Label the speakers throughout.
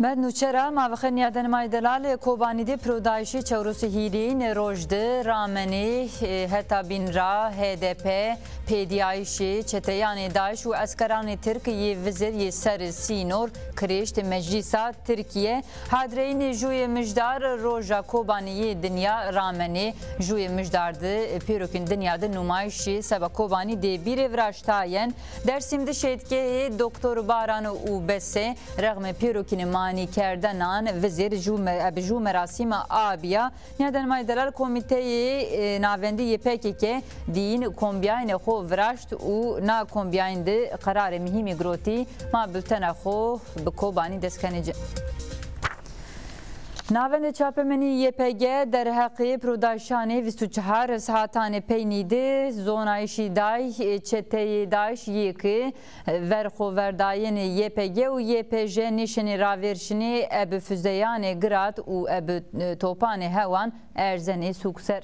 Speaker 1: Med nûçera mavexeniya Denmayê Delalê Kobanîdê Pirodayişê Çewrosîhîrî Nêrojdi Ramenê heta bînra HDP pêdiyayişê çeteyanê Daeş û eskeranê Tirk yê vizir yê ser Sînor kirêşt Meclîsa Tirkiye hadreyînê jûyê mijdar roja Kobaniyê dinya Ramenê jûyê mijdar di pêrokên dinya di nûmayişê seba Kobanî dê bîrê viraştayên Dersîm di şêdgehê Doktor Baran û Besê rexmê pêrokînê mani kerdenan vizir jû merasîma abiya ya Denmayê Delal Komîteyê navendî PKK dîn kombiyayên xwe viraşt û na kombiyayên di qerarê mihîmî girotî ma bültena xwe bi Kobanî destkenî. Navendê çapemenî YPG derheqê Pirodayişanê 24 sahatanê peynî di zonayişî Daeş çeteyê Daeş yêkî verxweverdayên YPG û YPJ nîşanê ravêrişinê ebi füzeyanê girat û ebi topanê hewan erzenê sûkser.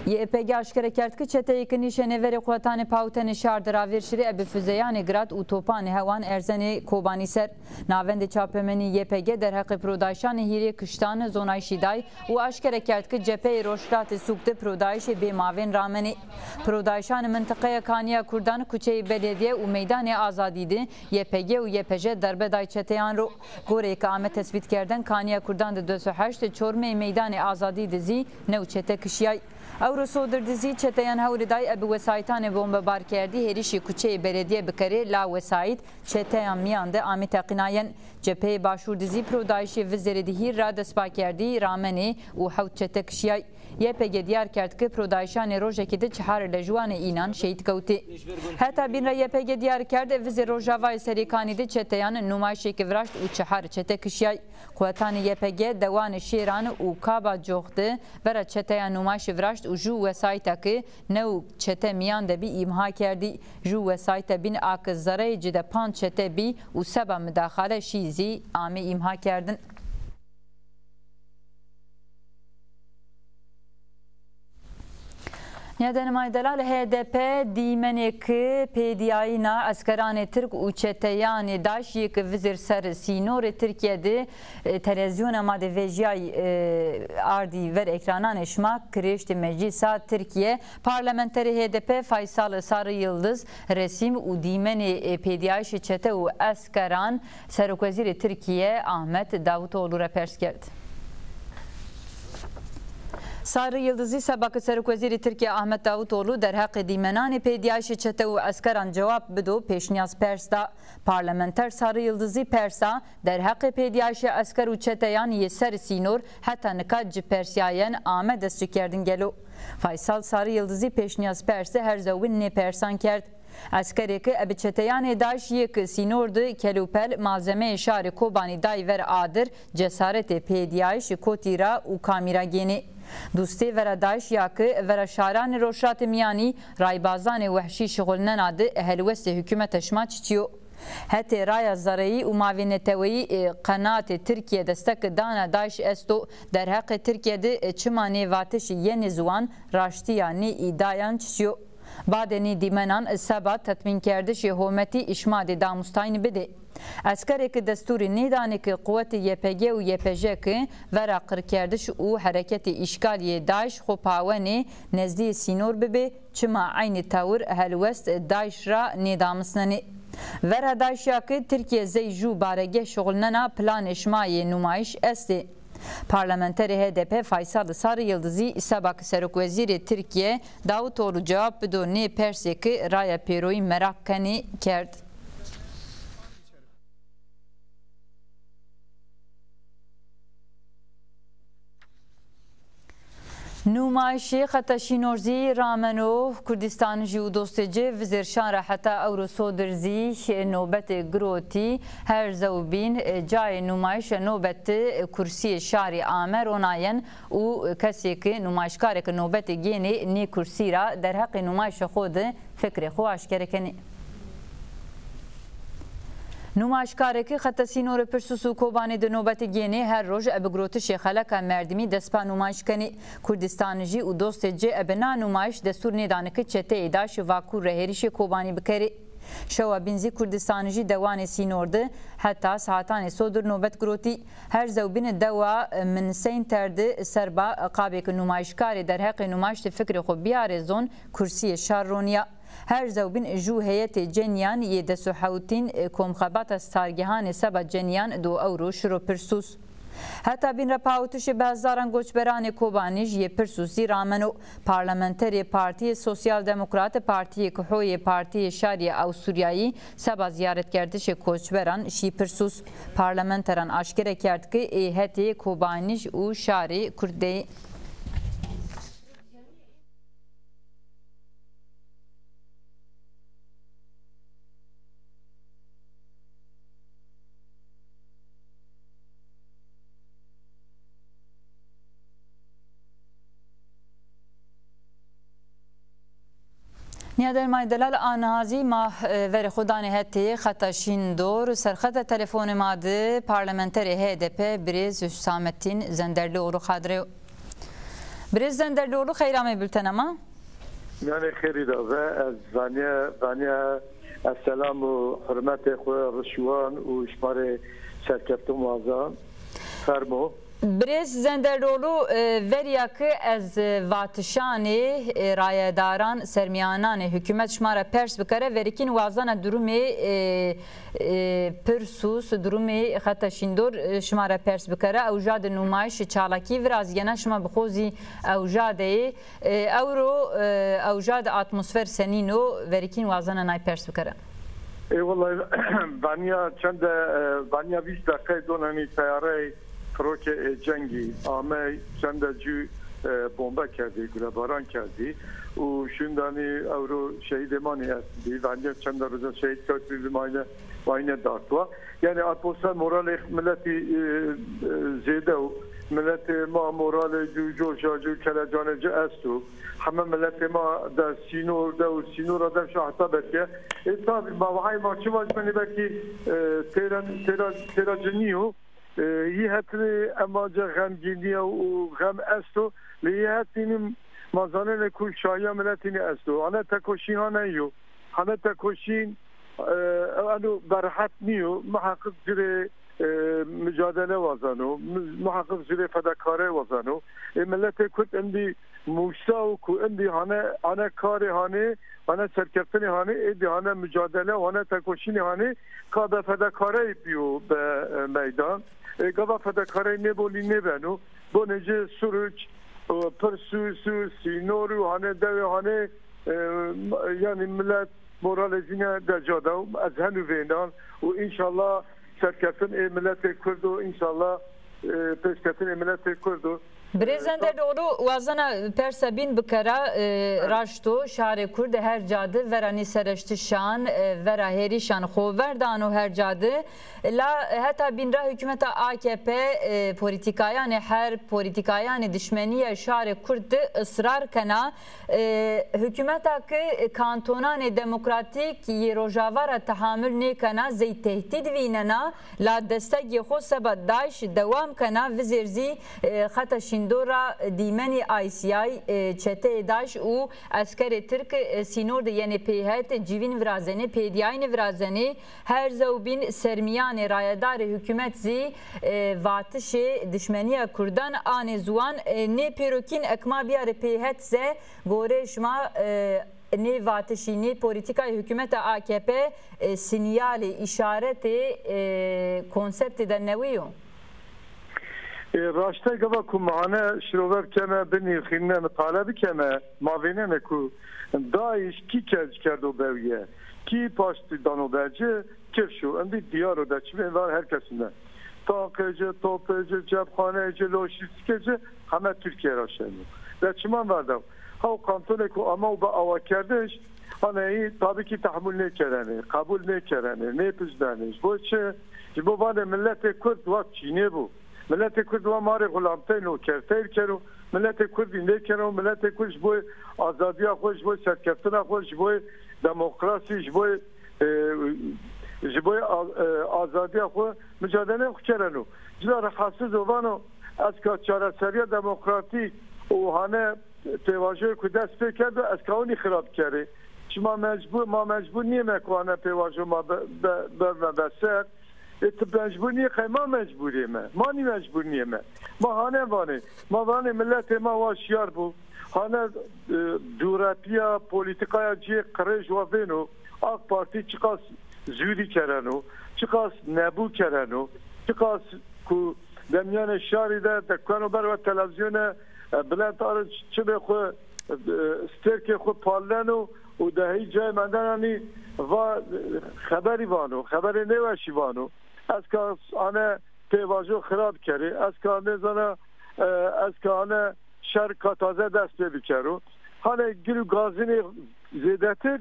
Speaker 1: YPG aşkere kert ki çeteyê nîşanê verê xwetanê pawtenê şar di ravêrişirê ebi füzeyanê girat û topanê hewan erzenê Kobanî ser. Navendê çapemenî YPG derheqê Pirodayişanê hîrê kiştan zonayişî Daeş û aşkere kert ki cepheyê Rojhilatê sûk di Pirodayişê bê mavên Ramenê. Pirodayişanê mintiqeya Kaniya Kurdan kuçeyê Belediye û meydanê Azadî di YPG û YPJ derbedayê çeteyan ro goreke ame tespît kerden Kaniya Kurdan di 28 Çormeyê meydanê Azadî dizî new çete kişiyay. Ewroso dirdizî çeteyan hewrê dayê ebi wesayîtanê bombebar kerdî hêrişî kuçeyê belediye bikerê la wesayît çeteyan miyan de amî teqînayen cepheyê başûr dizî Pirodayişê vizerê dihîr ra destpa kerdî Ramenê û hewt çete kişiyay. YPG diyar kerd ki Pirodayişanê rojekê di çihar li jiwanê înan şehîd kewtî. Heta bînra YPG diyar kerd vizê Rojavayê Serêkanî di çeteyan nûmayişekê viraşt û çihar çete kişiyay. Xwetanê YPG dewanê şêran û kaba coxdi vera çeteyan nûmayişê viraşt û jû wesayîtekê new çete miyan de bî îmha kerdî. Jû wesayîte bin akiz zareyê cide panc çete bî û seba midaxale şîzî amê îmha kerdin. Ya Denmayê Delal HDP dîmenekî pêdiyayîna eskeranê Tirk û çeteyanê Daeş yêkî vizir ser Sînorê Tirkiye di televizyona madevejiyay ardî ver ekrananê şima kirêştê Meclîsa Tirkiye parlamenterê HDP Faysal Sarı Yıldız resîm û dîmenê pêdiyayişê çete û eskeran Serokwezîrê Tirkiye Ahmet Davutoğlu re pers kerd. Sarı Yıldızî sebakı Serokwezîrê Tirkiye Ahmet Davutoğlu derheqê dîmenanê pêdiyayişê çete û eskeran cewab bido pêşniyaz pers da. Parlamenter Sarı Yıldızî persa derheqê pêdiyayişê esker û çeteyan yê ser Sînor heta niqat ji persyayen ame dest ji kerdin gelo. Faysal Sarı Yıldızî pêşniyaz persê her zewin nê persan kerd. Eskerekî ebi çeteyanê Daeş yêkî Sînor di kelûpel malzemeyê şarê Kobanî dayî ver adir cesaretê pêdiyayîş kotîra û kamîra genî. Dostê vera Daeş yakı vera şaranê Rojhilatê miyanî raybazanê wehşî şixulnena di helwestê hikûmeta şima çiçiyo. Hetê raya zareyî û mavêneteweyî qenatê Tirkiye destek dana Daeş esto derheqê Tirkiye di çima nêvatişî yenê ziwan raştiya nê îdayan çiçiyo. Badenî dîmenan seba tetmînkerdişê hometî îşmadê damûstayînê bide. Eskerekî destûrê nêdanekî quwetê YPG û YPJ ki vera qirkerdiş û hereketê îşgaliyê Daeş xwepawenê nezdî Sînor bibe çima aynî tewr helwest Daeş ra nêdamizanê. Vera Daeş yakî Tirkiye zey jû baregeh şixulnena planê şimayê nûmayîş est. Parlamenterê HDP Faysal Sarı Yıldızî sebakı Serokwezîrê Tirkiye Davutoğlu cevap bido nê persekî raya pêroyî merak kenî kerd. Nûmayişê xeta şînorzî Rameno Kurdistanê jî û dostê ci vizêrşan re heta Ewroso dirzî nobetê girotî her zewbîn cayê nûmayişa nobetê kursiyê şarê Amer onayen û kesekî nûmayişkarekî nobetê genê nê kursî ra derheqê nûmayişa xwe di fikrê xwe aşkere kenî. Nûmayişkarekî xeta Sînorê Pirsûs û Kobanî di nobetê genê her roj ebi girotişê xeleka Merdimî destpa nûmayîş kenî. Kurdistanê jî û dostê ci ebi na nûmayîş destûr nêdanekî çeteyê Daeş û Vakur re herîşê Kobanî bikerê. شوا بینزی کردستانی جی دوان سینورده حتی ساعتان صدر نوبت گروتی هر زوبین دوا من سین ترد سربا قابک نمایشکار در حق نمایش فکر خو بیار زون کرسی شارونیا هر زوبین جو هیئت جنیان ی دسوحوتین کومخبات سارگهان سبا جنیان 2 اورو شرو پرسوس حتی بین رپاوتش بازاران گوچبران کوبانیج ی پرسوسی رامنو پارلمانتری پارتی سوسیال دموکرات پارتی کحوی پارتی شاری اوسوریایی سبا زیارت کردش کوچبران شی پرسوس پارلمانتران آشکره کرد که هیئت کوبانیج و شاری کرده نیادر مایدلال آنهازی ما ور خودان هتی خطاشین دور سرخط تلفن ماده پارلمانتری HDP بریز حسامتین زندرلوغلو خادره بریز زندرلوغلو خیرامه بلتنما
Speaker 2: يعني خيري دابا زانيا السلام وحرمات اخويا رشوان وشماري شركة موازان فرمو
Speaker 1: برز زندرلولو وریا که از واتشان رایداران سرمیانان حکومت شماره پرس بکره وریکین وازان درومی پرسوس درومی خطا شیندور شماره پرس بکره اوجاد نمایش چالاکی ورازیانا شما بخوزی اوجاد اوجاد اتمسفر سنینو وریکین وازان نای پرس بکره
Speaker 2: اي والله بانيا 20 دقيقه دوناني سياره فروک جنگی آمه چند جو بمب کردی گلباران کردی و شوندانی اورو شهید مانی هستی و انجام چند روز شهید کردی ماینه دارتوا یعنی اتمسفر مورال ملتی زیده و ملت ما مورال جو کلجان جو استو همه ملت ما در سینور ده و سینور آدم شاهتا بکه ایتا باوهای ما چه باش منی بکی تیرا جنیو یهتری اماجه غمگینی و غم استو لیهتینیم مازانه کل شایا ملتینی استو آنه تکوشین ها نیو آنه تکوشین انو برحت نیو محقق زیر مجادله وزنو محقق زیر فداکاره وزنو ملت کت اندی موسا و کو اندی هانه کاری هانه هانه سرکفتنی هانه ایدی هانه مجادله هانه تکوشین هانه که به فداکاره بیو به میدان گاوا فداکاره نبولی نبنو با نجه سروچ پرسوسو سینورو هانه دوی هانه یعنی ملت مورال زینه در جاده از هنو وینان و انشالله سرکفتن ملت کرد و انشالله پسکفتن ملت کرد
Speaker 1: برزنده دورو وازنا پرسبین بکره راشتو شهر کرد هر جاده ورانی سرشتشان ورا هریشان خووردان و هر جاده لا حتی بین را حکومت AKP پولیتیکایان هر پولیتیکایان دشمنی شهر کرد اصرار کنا حکومت که کانتونان دموکراتیک ی روجاوار تحمل نکنا زی تهدید ویننا لا دستگی خود سبت داعش دوام کنا وزیرزی خطشین دورا دیمنی آیسیای چته داش و اسکر ترک سینور یعنی پیهت جیوین ورازنه پیدیاین ورازنه هر زوبین سرمیان رایدار حکومت زی واتش دشمنی کردان آن زوان نه پیروکین اکما بیار پیهت زه گوره شما نه واتشی نه پولیتیکای حکومت AKP سینیال اشارت کنسپت در نویو
Speaker 2: راشته گفت که معانه شروع کنه بنی خیلی مطالبه کنه ماوینه نکو داعش کی کج کرد و بویه کی پاشتی دانو برجه کرشو اندی دیارو دا چی بینوار هر کسینه تاقجه، توپجه، جبخانه جه، لوشیستیکه جه همه ترکیه را شنو دا چی من وردم ها کانتونه که اما با آوا کردش ای تابی که تحمل نکرنه قبول نکرنه نپزدنش بو چه بو بانه ملت کرد وقت چینه بو ملت کرد و ماره غلامتین و کرتیر کرو ملت کرد اینده کرو ملت کردش بوی آزادی خوش بوی سرکفتن خوش بوی دموکراسی بوی آزادی خوش مجادله خوش کرنو جدا حاسس وانو از که چارسری دموکراتیک و هانه تواجه که دست کرد از که اونی خراب کرده شما مجبور نیمه کنه پیواجو ما بسر ات مجبور نیه که ما مجبوریم ما نی مجبور نیمه ما هانه وانه ملت ما واشیار بو هانه دورپیا پولیتیکای جی قرش و بینو آق پارتی چقاس زودی کرنو چقاس نبو کرنو چقاس کو دمیان شاری ده دکانو بر و تلویزیون بلند آره چه به خو استرک خو پالنو و دهی جای مندنانی و خبری وانو خبری نوشی وانو از که آنه پیواجو خراب کرده از که آنه زنه از که آنه شرکا تازه دست بکرو هانه گلو گازینی زیده تر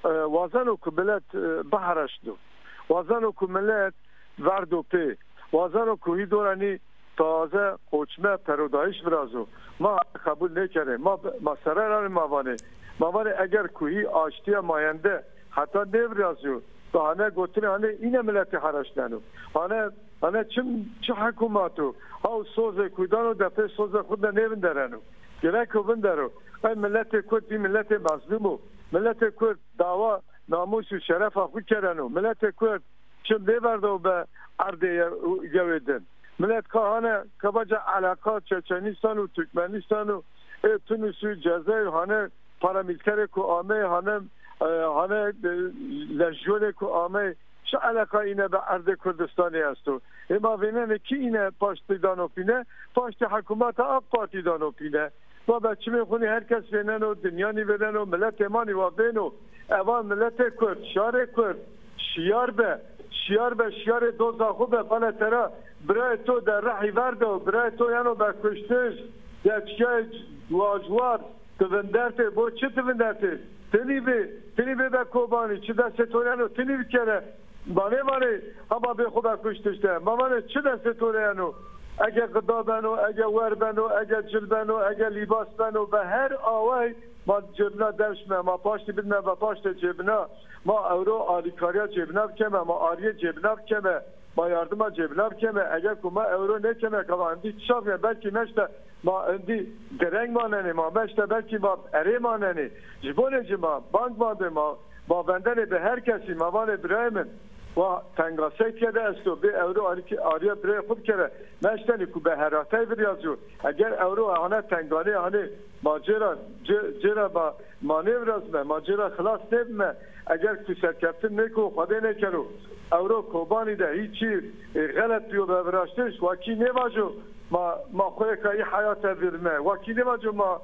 Speaker 2: وازنو که ملت بحرش دو وازنو که ملت وردو پی وازنو که هی دورانی تازه قوچمه پرودایش برازو ما قبول نکرده ما سرران موانه اگر کوهی آشتی ماینده حتی نورازو تو هنه گوتنه هنه اینه ملت حرش ننو هنه چه حکوماتو ها سوز کودانو دفعه سوز خود نوین درنو گره بندرو ملت کرد بی ملت مظلومو ملت کرد دعوا ناموس و شرف خود کرنو ملت کرد چم بیبردو به عرده گویدن ملت کهانه که باجه علاقات چچنیستان و ترکمنیستان و تونس و جزایر هانه پارامیلتر که آمه هانه لجون که آمه چه علاقه اینه به عرض کردستانی هستو اما وینه کی اینه پاشت دانو پینه پاشت حکومت آق پارتی دانو پینه و بچه میخونی هر کس وینن و دنیانی وینن و ملت امانی و بینو اوان ملت کرد شار کرد شیار دو زاخو به پانه ترا برای تو در رحی ورده و برای تو یعنی به کشتش در چیه واجوار توندرته با چه توندرته تنی به کوبانی چه دست تو یعنی تنی بکره مانه اما به خوب کشتشته مانه چه دست تو یعنی اگه غدا بنو اگه ور بنو اگه جل بنو اگه لیباس بنو به هر آوای ما جبنا دشمه ما پاشتی بدمه و پاشت جبنا ما اورو آلیکاریا جبنا بکمه ما آریه جبنا بکمه ما یاردم جبنا بکمه اگر که ما اورو نکمه که ما اندی چشافه بلکی مشته ما اندی درنگ ماننه ما مشته بلکی ما اره ماننه جبونه جما بانک مانده ما بندن به هر کسی موان برایمن و تنگاسه کرده است و به اورو آریا برای خود کرده مشتنی که به هراته بریازو اگر اورو آنه تنگانه آنه ماجرا با مانیورازمه ماجرا خلاص نبمه اگر که سرکفتن نکو خواده نکرو اورو کوبانی ده هیچی غلط بیو به براشتش واکی نواجو ما خوی که ای حیات برمه واکی نواجو ما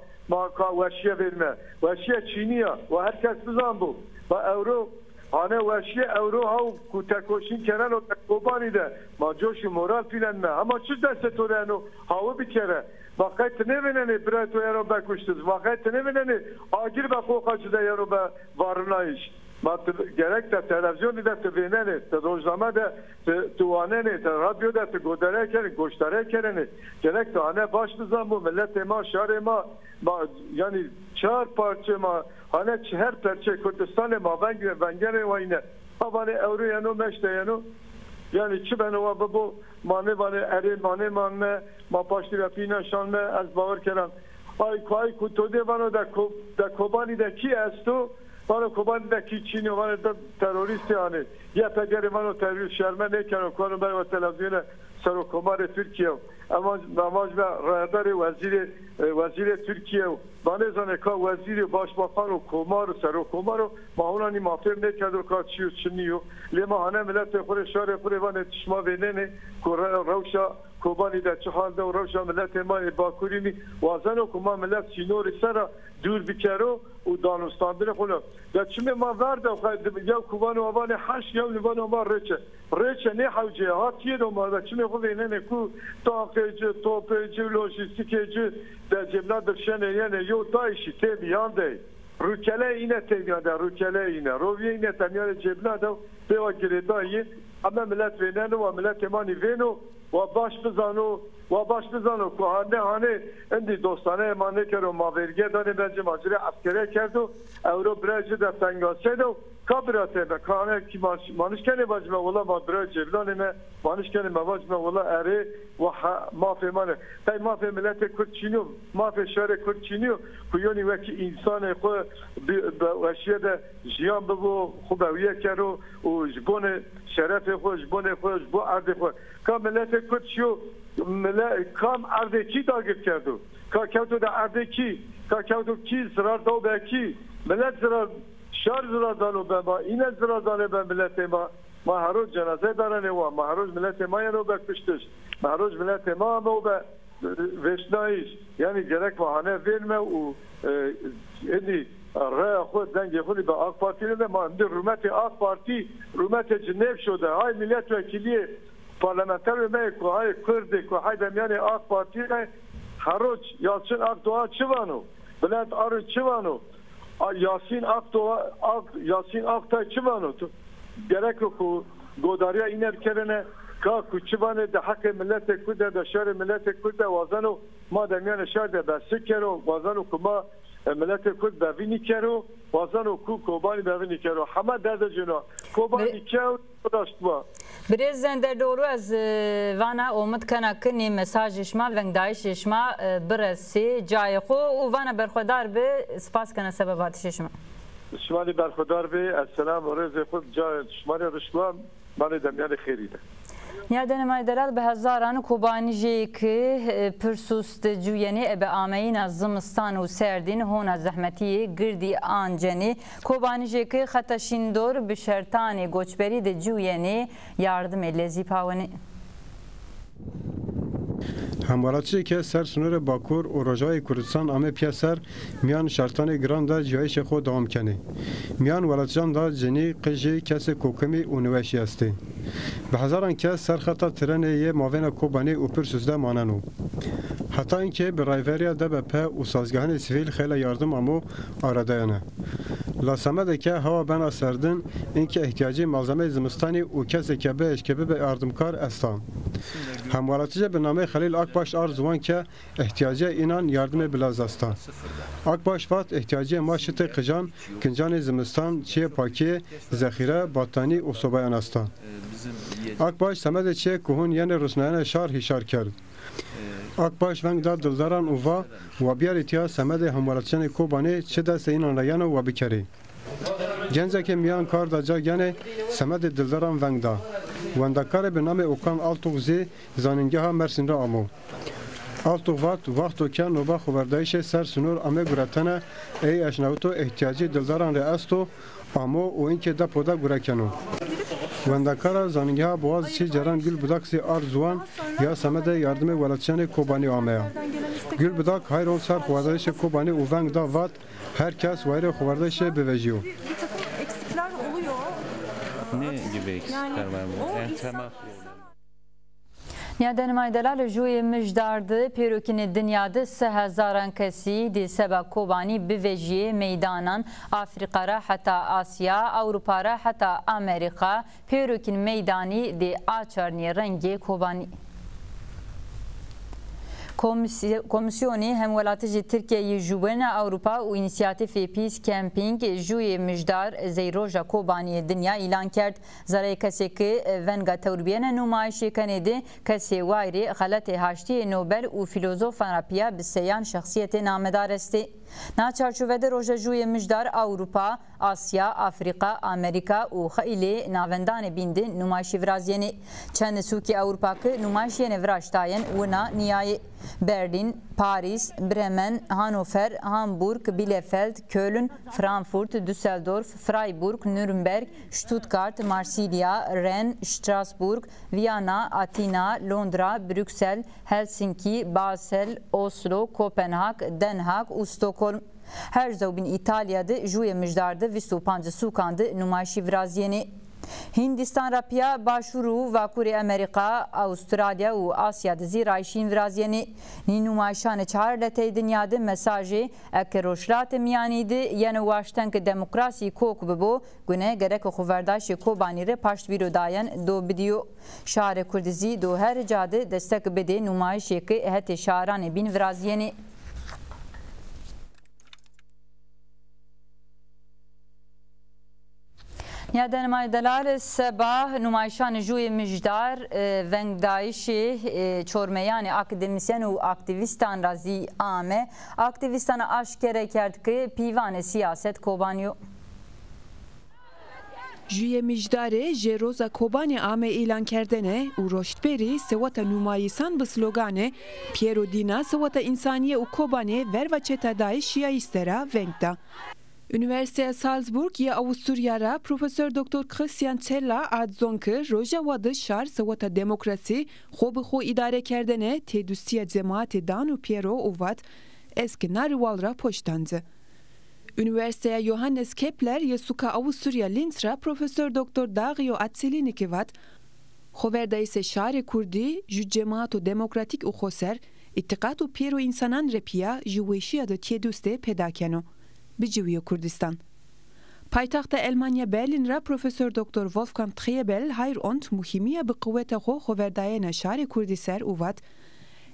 Speaker 2: وشیه برمه وشیه چینیه و هر کس بزن بو و اورو آنه وشیه اورو ها که تکوشین کرن و تکوبانی ده ما جوش مورال پیلن نه اما چه دست تو رنو هاو بکره واقعیت نمیننه برای تو یارو بکشتز واقعیت نمیننه آگیر با خوخا شده یارو با وارنایش ما گرک تا تلویزیون ده تا بیننه تا روزنامه ده تواننه تا رادیو ده تا گودره کرن گوشتره کرنه گرک تا آنه باش بزن بو ملت ما شهر ما یعنی 4 پارچه ما آنه 4 پارچه کردستان ما ونگر و اینه آبانه اورو یعنو مشته یعنو یعنی چه بنوا ببو مانه اره مانه ما پاشتی و پینشان از باور کردم آی کتوده وانو در کوبانی در کی هستو وانو کوبانی در کی چینی وانو در تروریستی آنه یه پگر وانو تروریست شرمه نکنو کنو برای تلویزیون سروکمار ترکیه اماج به رهبر وزیر ترکیه و بانزانه که وزیر باشباخان و کمار و سروکمار و ما اونانی مافهم نکرد و که چی و چنی و لیما هنه ملت خور شار خور وانه چشما بیننه که روشا کوبانی در چه حال ده و روشا ملت ما باکورینی وازنو که ما ملت سینور سر دور بکرو و دانستاندن خونه یا چمه ما ورده یا کوبان و آوان حش یا لیوان و ما ریچه نه حوجه ها تیه دو ما چمه خود اینه کو تاقیجه توپیجه لوژیستیکیجه در جبنا درشنه یعنی یو تایشی تیمیان ده روکله اینه تیمیان ده روکله اینه رویه اینه تیمیان جبنا ده بیوا گریدایی اما ملت ویننو و ملت امانی وینو و باش بزانو که هانه اندی دوستانه امانه کرد و ماورگه دانه بنجه ماجره عسکره کرد و اورو برای در تنگاسه دو kabirate be kahane ki manişkene bacme ola madra ceblan ne manişkene mavacme ola eri ve mafe mane tay mafe millete kurçiniyo mafe şare kurçiniyo kuyoni ve ki insan ko veşiyede jiyan bu xubaviye kero o jbone şerefe ko jbone ko bu arde ko ka millete kurçiyo kam ardeki dagir kerdu ka kevto da ardeki ka kevto ki zarar da belki millet zarar şar zarar dano baba ine zarar dano ben millete ma haroz cenaze darane wa ma haroz millete ma yano bekpiştiş ma haroz millete ma no be veşnaiş yani gerek vahane verme o edi raya xud denge xuli be AK Parti'ne de ma indi hürmeti AK Parti hürmeti Cennev şoda hay milletvekili parlamenter ve meyko hay Kürdik ve hay yani AK Parti'ne haroz Yalçın Akdoğan çıvano Bülent Arın çıvano Yasin Aktay çıvano gerek yok godariya inerkerine ka kuçivane de hakkı millete kude de şer millete kude vazano madem yani şer de besikero vazano kuma millete kud bevini kero vazano ku kobani bevini kero hama derde cino kobani kero uğraştma
Speaker 1: Birezden der doğru az vana omut kanakni mesajışma vengdayışma biresi cayxo u vana berxodar be spas kana sebebat şişma
Speaker 2: şmali berxodar be asselam ve reze xud cay şmali rışlam bana demyane xeride
Speaker 1: Niyaden maydaral به هزاران کوبانی جی که پرسوست جوینی به آمین از زمستان و سردین هون از زحمتی گردی آنجنی کوبانی جی که خطشیندور به شرطان گوچبری ده جوینی yardım لذی پاونی
Speaker 3: هموارچی که سر سنور باکور و رجای کردستان آمه پیاسر میان شرطان گران دا جایش خود دوام کنه میان ولاتجان دا جنی قجی کس کوکمی و نوشی استه به هزاران کس سر خطا ترنه یه ماوین کوبانی و پرسوزده ماننو حتی اینکه به رایوریا دا به په و سازگاهان سیویل خیلی یاردم امو آرادایانه لاسمده که هوا بنا سردن اینکه احتیاجی ملزمه زمستانی و کسی که به اشکبه به یاردمکار استان هموارچی به نام خلیل Akbaş arzuvan ki ihtiyacı inan yardımı bilazastan. Akbaş vat ihtiyacı maşıtı kıcan, kıncanı zimistan, çiye paki, zehire, batani u sobayan astan. Akbaş semede çiye kuhun yeni rusnayana şar hişar kerd. Akbaş vengda dildaran uva ve biyar itiya semede hamvaraçani kubani çi de seyinan rayana ve bikeri. Genzeke miyan kar da cagane semede dildaran vengda. Wendakare bi name Okan Altuğzi zanıngeha Mersin'de amu. Altuğvat vaktoken nova xuberdayişe ser sunur ame guratene ey eşnavto ihtiyacı dildaran re asto amu o inke depoda gurakenu. Wendakara zanıngeha boğaz çi ceran gül budaksi arzuan ya semede yardımı velatçani kobani ameya. Gül budak hayrol ser xuberdayişe kobani uveng da vat herkes vayre xuberdayişe bevejiyo.
Speaker 4: Ne gibi eksikler var bu? En temel
Speaker 1: Niyaden maydalar jûyê mijdardı pêrokînê dinyada 3000 kesî di seba kobanî bivejiyê meydanan Afrika ra heta Asya, Awropa ra heta Amerîka pêrokîn meydanî di açarnî rengê kobanî. Komisyoni Hemwelatî Tirkiyeyê ji wêne Awropa û İnisiyatîfê Peace Camping jûyê mijdar Zeyroja Kobaniyê dinya îlan kerd. Zareyê kesekê venga tewrbiyena nûmayişê Kanêdê kesê wayrê xeletê haştiyê Nobel û filozofan rapiya bi seyan şexsiyetê namedar estê. Na çarçovede roja jûyê mijdar Awropa, Asya, Afrika, Amerika û xeîlê navendanê bîndin nûmayişê virazyenê. Çend sûkê Awropakî nûmayişên viraştayên wina niyayê. Berlin, Paris, Bremen, Hannover, Hamburg, Bielefeld, Köln, Frankfurt, Düsseldorf, Freiburg, Nürnberg, Stuttgart, Marsilya, Rennes, Strasbourg, Viyana, Atina, Londra, Brüksel, Helsinki, Basel, Oslo, Kopenhag, Den Haag û Stockholm. Her zewbin İtalya'da jûyê mijdardı 25 sûkandı nûmayişê virazyenê. Hindistan rapiya başvuru vakurê Amerika, Avustralya û Asya di zîrayişîn virazyenê. Nî nûmayişanê çar letê dinyada mesajê eke roşlatê miyanî di yene waştenk demokrasî kok bibo gune gerek xweverdaşê Kobanî re paştvîro dayen do bidiyo. Şarê Kurdizî do her cadê destek bide nûmayişekê hetê şaranê bîn virazyenê. یا دنمای دلال سباه نمایشان جوی مجدار ونگ دایشی چورمیان اکادمیسین و اکتیویستان رازی آمه اکتیویستان آشکره کرد که پیوان سیاست کوبانیو
Speaker 5: جوی مجداره جروزا کوبانی آمه ایلان کردنه و رشدبری سوات نمایشان به سلوگانه پیرو دینا سوات انسانی و کوبانی ور و چتا دایشی ایسترا ونگ دا Üniversite Salzburg ya Avusturya'ra Profesör Dr. Christian Zeller adzon ki roja vadı şar sevata demokrasi xo idare kerdene tedüstiya cemaati danu Piero uvat eski narivalra poştanzı. Üniversiteye Johannes Kepler ya suka Avusturya Linzra Profesör Dr. Dario Atseliniki vat xoverda ise şari kurdi ju cemaatu demokratik u xoser ittiqatu Piero insanan repiya juweşiya da tedüste pedakeno. Biciviyo Kurdistan. Paytaxta Almanya Berlin'ra Profesör Dr. Wolfgang Triebel hayr ont muhimiya bi quvveta xo xoverdayena şari Kurdiser uvat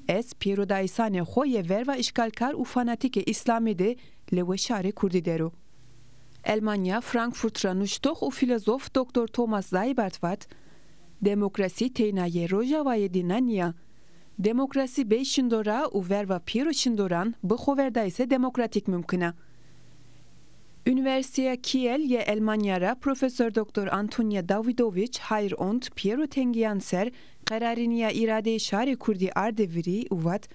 Speaker 5: es Piero daisane xo ye verva işgalkar u fanatike İslami de lewe şari Kurdideru. Almanya Frankfurtra nuştox u filozof Dr. Thomas Seibert vat demokrasi teynaye rojavaye dinaniya demokrasi be şindora u verva Piero şindoran bi xoverdayse demokratik mümküna. Üniversiteye Kiel ye Almanya'ra Profesör Dr. Antonia Davidovic hayr ont Piero Tengianser qarariniya irade şari Kurdi ardeviri uvat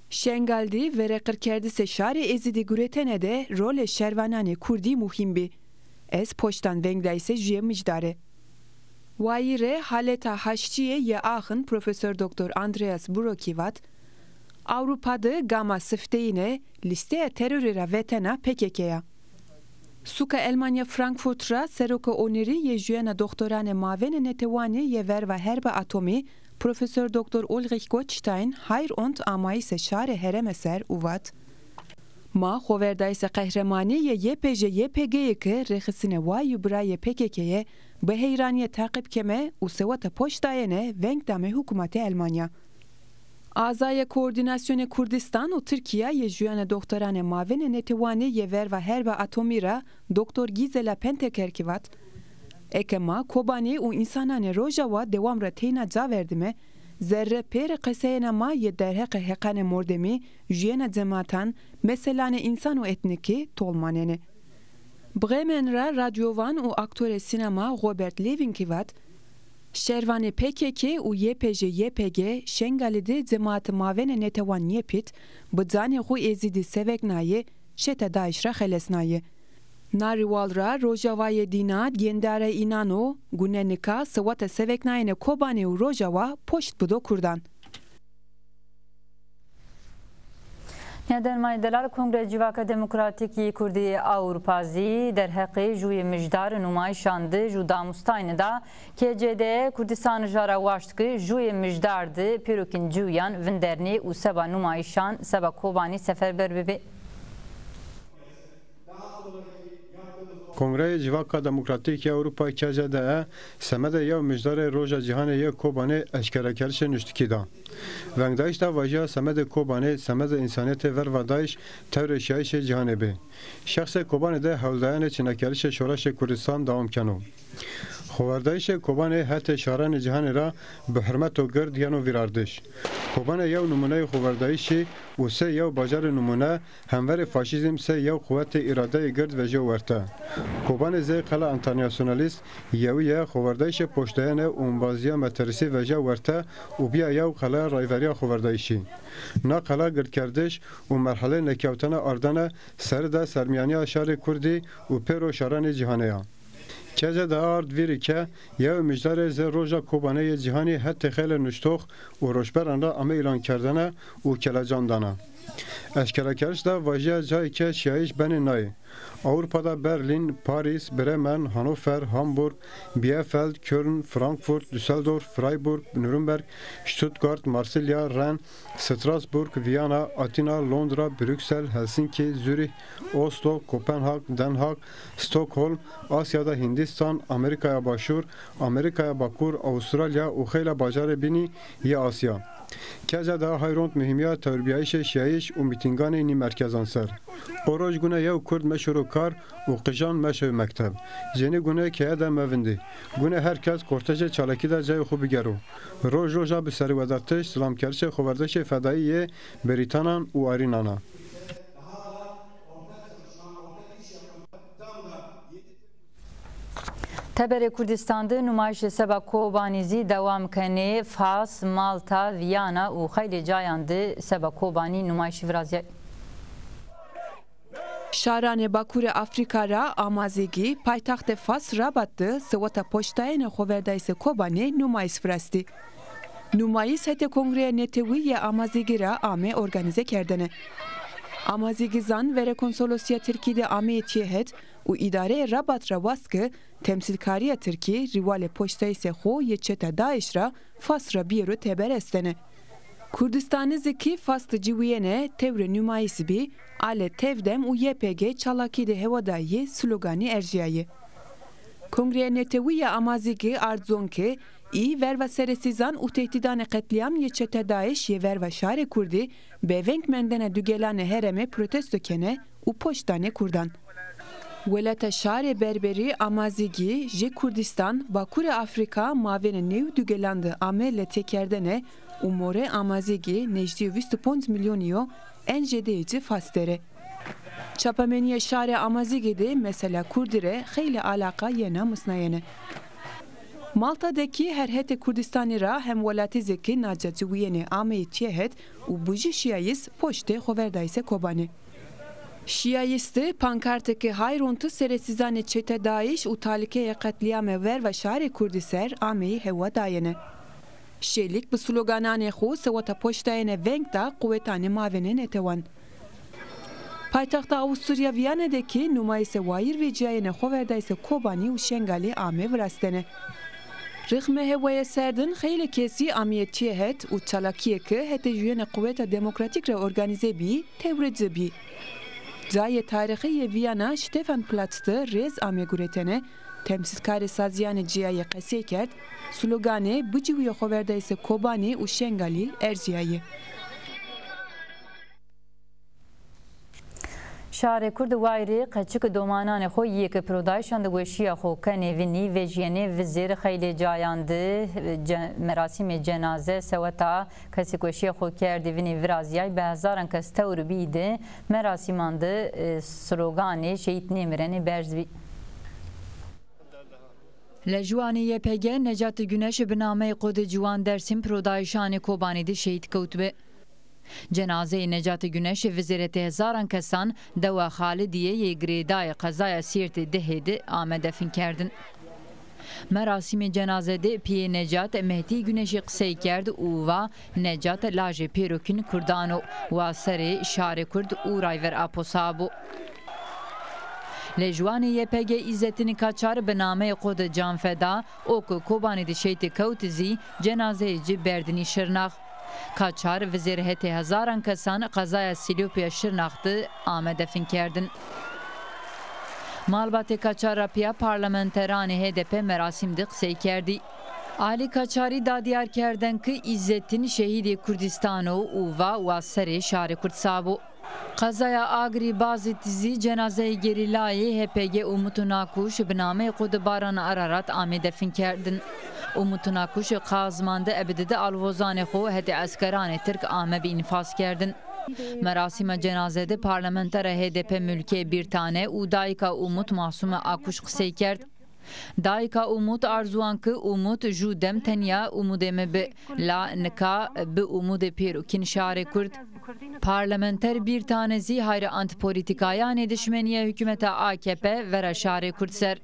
Speaker 5: şengaldi ve rekirkerdise şari ezidi güretene de role şervanane Kurdi muhimbi. Ez poştan vengdayse jüye mijdare. Vayire haleta haşçiye ye ahın Profesör Dr. Andreas Burokivat Avrupa'da gama sıfteyine listeye terörera vetena PKK'ya. Suka Almanya Frankfurtra seroka oneri ye juyana doktorane mavene netewani ye verva herba atomi Profesör Dr. Ulrich Gottstein hayr ont amayse şare heremeser uvat ma xoverdayse qahramani ye YPJ YPG ke rexisine vay braye PKK'ye be heyraniye takip keme u sevata poştayene venk dame hukumati Almanya Azaya Koordinasyonu Kurdistan u Türkiye ye juyana doktorane mavene netewani ye verva herba atomira Dr. Gizela Pentekerkivat ekema Kobani u insanane rojava devamra teyna zaverdime zerre pere qeseyena ma ye derheqe heqane mordemi juyana cematan meselane insan u etniki tolmanene Bremenra radyovan u aktöre sinema Robert Levinkivat Şervani PKK u YPJ YPG şengalide cemaat mavene netevan yepit bıdzani hu ezidi seveknaye şeta daişra xelesnaye. Narivalra rojavaye dina diendare inano gunenika sıvata seveknayene kobane u rojava poşt budo kurdan.
Speaker 1: Neden Delal Kongre Civaka Demokratiki Kurdi Avrupazî derheqê jûyê mijdar numayişandı ju damustayne da KCD Kurdistan jara waştkı jûyê mijdardı pîrokin cûyan vindernê û seba numayişan seba kobanî seferber bibe.
Speaker 3: Kongre Civaka Demokratiki Avrupa KCD'e semede yev mijdar roja cihane ye kobane eşkerekerşe nüştiki da. Vengdayiş da vajiya semede kobane semede insaniyete ver vadayiş tevre şiyayişe cihane be. Şahse kobane de hevldayane çinekerişe şoraşe Kurdistan devam keno. Xoverdayişe kobane hete şaran cihane ra bi hürmet o gird yano virardiş. Kobane yev numune xoverdayişi u se yev bacar numune hemver faşizm se yev kuvvete irade gird ve jew werte. Kobane ze qala internasyonalist yewiye xoverdayişe poştayane umbaziya meterisi ve jew werte u biya yew qala rayveriya xoverdayişi. Na qala girdkerdiş u merhale nekevtana ardana serda sermiyaniya şari Kurdi u pero şaran cihaneya. Keze da ard viri ke yev mijdar ze roja kobane cihani hette xele nüştox u roşberan ra ame ilan kerdene u kelacandana. Eşkerekeriş da vajiya cay ke şiyayiş beni nay. Avrupa'da Berlin, Paris, Bremen, Hannover, Hamburg, Bielefeld, Köln, Frankfurt, Düsseldorf, Freiburg, Nürnberg, Stuttgart, Marsilya, Rennes, Strasbourg, Viyana, Atina, Londra, Brüksel, Helsinki, Zürih, Oslo, Kopenhag, Den Haag, Stockholm, Asya'da Hindistan, Amerika'ya Başur, Amerika'ya Bakur, Avustralya, Uxeyla Bacare Bini, ya Asya. Keza da hayront mühimiya terbiyayişe şiyayiş u mitingane ni merkezan ser. Oroj gune yev Kurd meşru شروع و قجان مشو مکتب جنی گونه که ده موندی گونه هر کس کورتژ چالکی ده جای خوب بگرو روزا به سری ودارتش سلام کرش خبردش فدایی بریتانان و آرینانا
Speaker 1: تبر کردستان'da nümayiş seba Kobanizi devam kene Fas, Malta, Viyana u xeyli cayandı seba Kobani nümayiş virazya.
Speaker 5: Şarane Bakur Afrika ra amazigi paytaxt Fas rabattı sıvata poştayene xoverdayse Kobani nümayiş virasti. Nümayiş hete kongreye neteviye amazigi ra ame organize kerdene. Amazigi zan vere konsolosya Türkiye'de ame etiyehet u idare rabat ra vaskı temsilkariya Türkiye rivale poştayse xo yeçete Daesh ra Fas ra biyero teber estene. Kurdistan'ı zeki Fas'ta civiyene tevre nümayisi bi ale tevdem u YPG çalakide hevadayı slogani erciyayı. Kongreye neteviye amazigi ardzonke i verva seresizan u tehdidane katliam yeçete Daesh ye verva şare kurdi bevenk mendene dügelane hereme protesto kene u poştane kurdan. Velata şare berberi amazigi je Kurdistan Bakur Afrika mavene nev dügelandı amelle tekerdene umore amazigi nejdi 115 milyoniyo en jedeyci fastere. Çapameniye şare amazigide mesela Kurdire xeyli alaka yena mısnayene. Malta'daki herhete Kurdistan'ı ra hem velati zeki nacacıviyene ameyi tiyehet u buji şiyayis poşte hoverdayse kobani. Şiyayisti pankartaki hayrontu seresizane çete Daesh u talikeye katliame ver ve şare Kurdiser ameyi heva dayene. Şelik bu sloganane xo sevata poştayene venkta kuvvetane mavene netevan. Paytaxta Avusturya Viyana'daki numayise vayir ve cayene hoverdayse Kobani u Şengali ame vrastene. Rıxme hevaya serdin xeyli kesi amiyetçiye het u çalakiye ki hete jüyene kuvveta demokratik re organize bi tevreci bi. Zaye tarihi Viyana Stefan Platz'te rez ame guretene temsilkari saziyane ciyaye qese kert slogane bu civiye hoverdayse Kobani u Şengali erciyayı.
Speaker 1: Şare Kurd wayri qaçık domanane xo yek prodayşan de weşiya xo kanevini ve jene vizir xeyli cayandı merasim cenaze sevata kasik weşiya xo kerdi vini viraziyay behazaran kas tawribide merasimandı slogani şehit nemireni berzvi. لجوانی YPG نجات گونش به نامه قد جوان درسیم پرودایشان کوبانی دی شهید کوتبه. جنازه نجات گونش وزارت هزاران کسان دوا خالدیه یگریدای قضای سیرت دهده آمده فین کردن. مراسم جنازه ده پی نجات مهدی گونشی قصه کرد و نجات لاج پیروکن کردانو و سر شار کرد و رایور اپوسابو. لجوانی YPG İzzettin Kaçar به نامه خود جانفدا اوکو کوبانی دی شیت کوتزی جنازه جی بردنی شرناخ. Kaçar وزیر هتی هزاران کسان قضای سیلوپیا شرناخته آمده فین کردن. Malbate Kaçar Rapia parlamenterani HDP merasimde qsey kerdi. Ali Kaçari dadiyar kerden ki İzzettin şehidi Kurdistano uva ve seri şari Kurdsabo. Qazaya agri bazı tizi cenaze gerilayı HPG Umut Nakuş biname Kudubaran Ararat amede fin kerdin. Umut Nakuş qazmanda ebedede alvozane xo hedi askerane Türk ame bi infaz kerdin. Merasime cenazede parlamenter HDP mülke bir tane u daika Umut Masume Akuş qsey kerd. Daika Umut arzuan ki Umut judem tenya umudeme be la nika be umude piru kinşare kurd. Parlamenter bir tanesi hayra antipolitikaya düşmeniye hükümete AKP ve şare kurtser.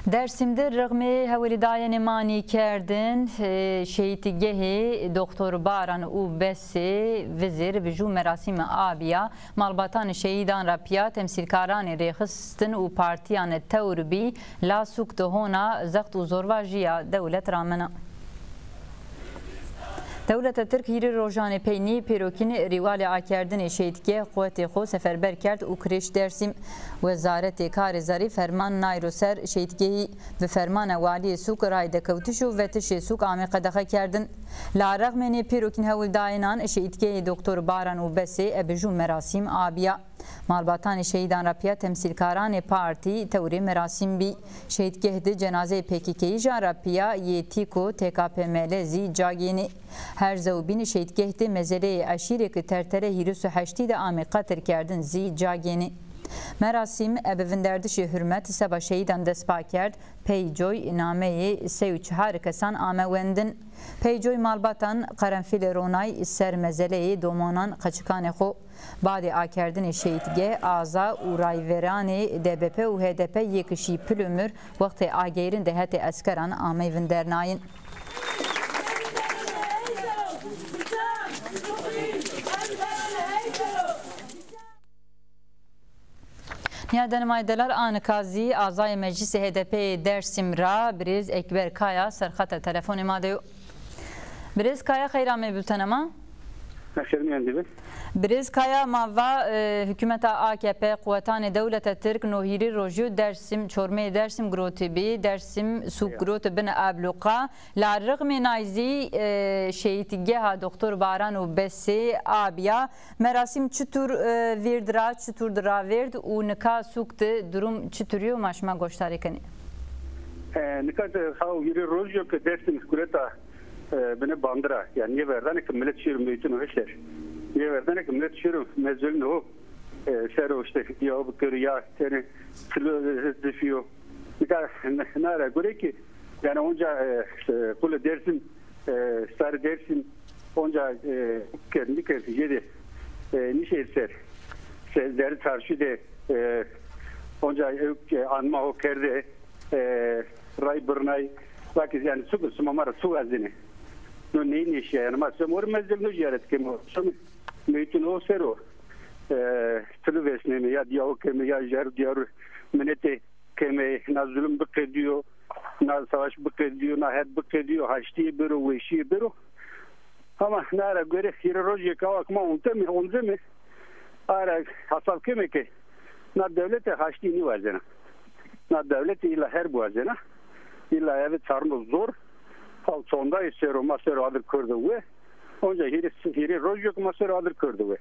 Speaker 1: Dersimde rıgmi hevelidayeni mani kerdin şehitgehi Doktor Baran u Besi vizir biju merasimi abiya malbatan şehidan rapya temsilkarani rexistin u partiyan tevribi la sukte hona zakt u zorvajiya devlet ramena. دولت ترک هیری روزانه پینی پیروکین ریوال آکردن شهیدگی قوت خو سفربر کرد و کرش درسیم وزارت کارزاری فرمان نایرو سر شهیدگی و فرمان والی سوق رای دکوتش و وتش سوق عمیق دخل کردن. لارغ من پیروکین هول داینان شهیدگی دکتر باران و بسی ابجو مراسم آبیا. مالباتان شهیدان راپیا تمثیلکاران پارتی توری مراسم بی شهیدگی ده جنازه پیکیکی جان راپیا یتیکو TKPML زی جاگینی هر زوبین شهیدگی ده مزله اشیره که ترتره هیروس و هشتی ده آمی قطر کردن زی جاگینی مراسم ابوندردش حرمت سبا شهیدان دسپا کرد پیجوی نامه 34 کسان آموندن پیجوی مالباتان قرنفیل رونای سر مزله دومانان قچکان خو بعد آکردن شهیدگی آزا و رایوران DBP و HDP یکشی پلومر وقت آگیرن دهت اسکران آموندرناین Niyaden maydeler anikazi azay meclis HDP Dersim ra Briz Ekber Kaya serxata telefon madeyo. Briz Kaya xeyrame bültenema. Briz Kaya mava hükümeta AKP kuvvetane devlete Türk nohiri roju Dersim çorme Dersim grotibi Dersim suk grot bin abluqa la rğmi nayzi şehitgeha doktor Baran u besi abiya merasim çutur virdra çuturdra vird u nika sukte durum çuturiyo maşma goştarikani.
Speaker 6: Nika ha yiri roju ke Dersim kureta bine bandıra yani ye verdan ki millet şiir meytun hoşlar. Ye verdan ki millet şiir mezulun o şero işte ya bu kırıya seni kilo defiyor. Nika nara göre ki yani onca kule dersin sarı dersin onca kendi yedi nişeyser sezleri çarşı de onca anma o kerde ray burnay vakit yani su sumamara su azini no neyin işi yani masum ormazdım no ziyaret kemo some meytun o sero televizyon ya diyor kemo ya jar diyor minete kemo nazulum bıkediyor na savaş bıkediyor na het bıkediyor haşti biro veşi biro ama nara göre hiroloji kavak ma onzemi ara hasab keme ki na devlete haşti ni vazena na devlete illa her bu vazena illa evet sarmı zor hal sonda isero masero adır kurdu ve onca hiri rojok masero adır kurdu ve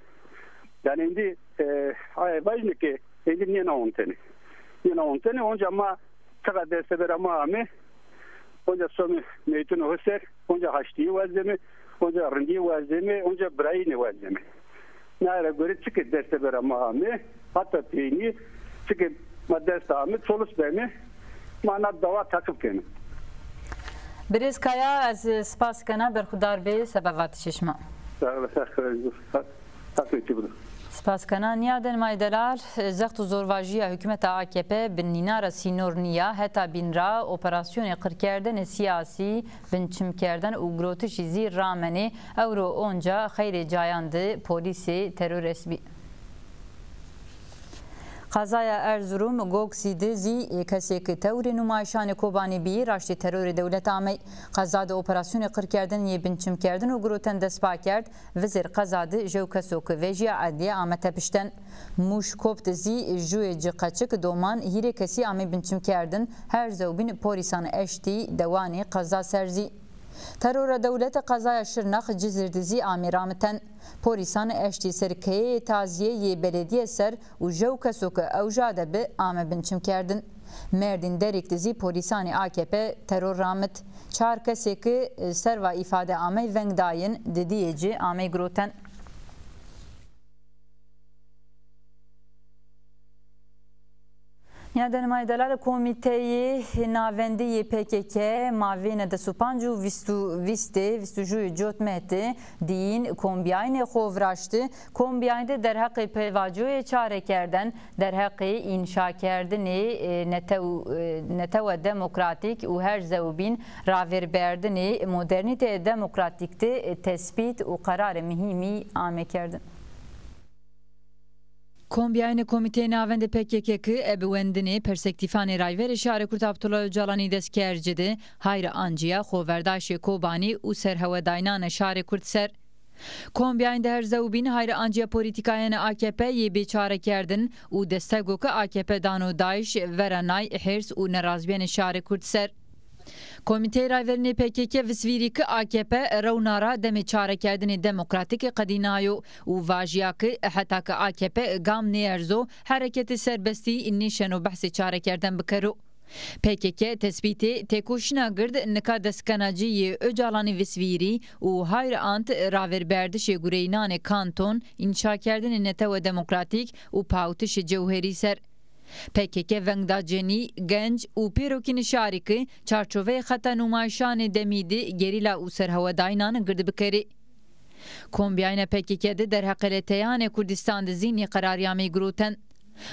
Speaker 6: yani indi ay başne ki indi niye na ontene onca ma tıka deseber ama ame onca somi meytun hoser onca haştiyi vazemi onca rindi vazemi onca brayini vazemi nara göre çıkı deseber ama ame hatta peyni çıkı maddes ame solus bemi mana dava takip kenim
Speaker 1: Briz Kaya az spas kana berxudar be sebebat şişma. Spas kana niyaden maydelar zakt zorvajiya hükümeta AKP bin ninara sinorniya heta bin ra operasyonu qirkerden siyasi bin çimkerden ugrotiş zir rameni euro onca xeyri cayandı polisi terör resmi. Qazaya Erzurum Goksidi zî kesek tewrê numayişanê Kobanî bî raştê terorê dewlet amey qazada operasyonê qirkerdin yê binçimkerdin û giroten destpa kerd vizêr qazadî jew kesok vejiya adliye amete pişten mûş kopt zî jûyê ciqeçik doman hîrê kesî amê binçimkerdin her zewbîn polîsan eştî dewanê qaza serzî terora devlete qazaya Şırnak Cizirdizi amirameten polisan eşti serkeye taziye belediye ser u jew kesok evjade bi ame binçim kerdin Merdin deriktizi polisani AKP terör ramet çar keseki serva ifade ame vengdayin didiyeci ame groten Niyaden maydalar komiteyi navendi PKK mavine de supancu vistu jotmeti din kombiyayne xovraştı kombiyayne der haqqı pevacoya çare kerden der haqqı inşa kerdini netev demokratik u her zevbin raverberdini modernite demokratikte tespit u karar mühimi ame kerdin. Kombiyayên Komîteyê Navend PKK ebwendinê perspektîfanê rayverê Şarê Kurd Abdullah Öcalanî destker cide hayra anciya xweverdaşê Kobanî û serhewedayînana Şarê Kurd ser. Kombiyayên de herzewbîn hayra anciya polîtîkayên AKP yê bêçare kerdin û destegokê AKP dano Daeş vera nay hêrs û nerazbiyên Şarê Kurd ser. Komîteyê Rayverînê PKK visvîrî ki AKP rewnara demê çarekerdenê demokratîk qedînayo û vajiya ki heta ki AKP gam nêerzo hereketê serbestî nîşeno behsê çarekerden bikero. PKK tespîtê têkoşîna gird nika destkenaciyê Öcalanî visvîrî û hayra ant raverberdişê Gureyînanê Kanton înşakerdenê netewe demokratîk û pawtişê cewherî ser. PKK vengda cenî, genç û pêrokînê şarî ki çarçoveyê xeta nûmayişanê demîdî gerîla û serhewedayînan gird bikerê. Kombiyayên PKK de derheqeleteyanê Kurdistan di zînê qeraryamê girotin.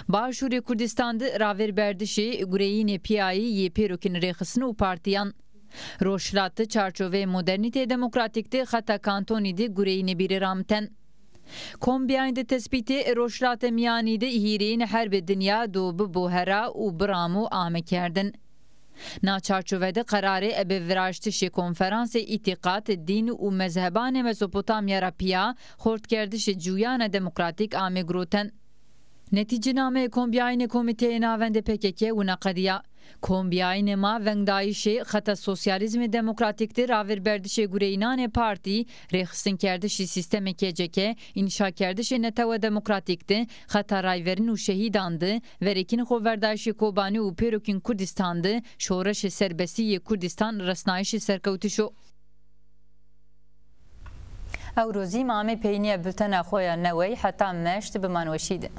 Speaker 1: Başûrê Kurdistan di raverberdişê Gureyînê Piyayî yê pêrokîn rêxistin û partiyan. Rojhilat di çarçoveyê modernîtê demokratîk de xeta kantonî di Gureyînê bîrê ramtin. Kombiyayên de tespîtê rojhilatê miyanî de hîreyên herbê dinya do bibohera û biram û ame kerdin. Na çarçove de qerarê ebeviraştişê konferansê îtîqat, dîn û mezhebanê Mezopotamya ra piya xortkerdişê cûyana demokratîk ame girotin. Netîcenameyê Kombiyayên Komîteyê Navend PKK wina qediya. Kombiyayên ma vengdayîşê xeta sosyalîzmê demokratîk de raverberdişê Gureyînanê partî rêxistinkeردişê sîstemê KCK înşakerdişê netewe demokratîk de xeta rayverîn û şehîdan de verekîn xweverdaşê Kobanî û pêrokên Kurdistan de şoreşê serbestî yê Kurdistan resnayişê serkewtîşo. Ew rozî mamê peyniya bultena xwe ya newê heta meşt bi manweşî de.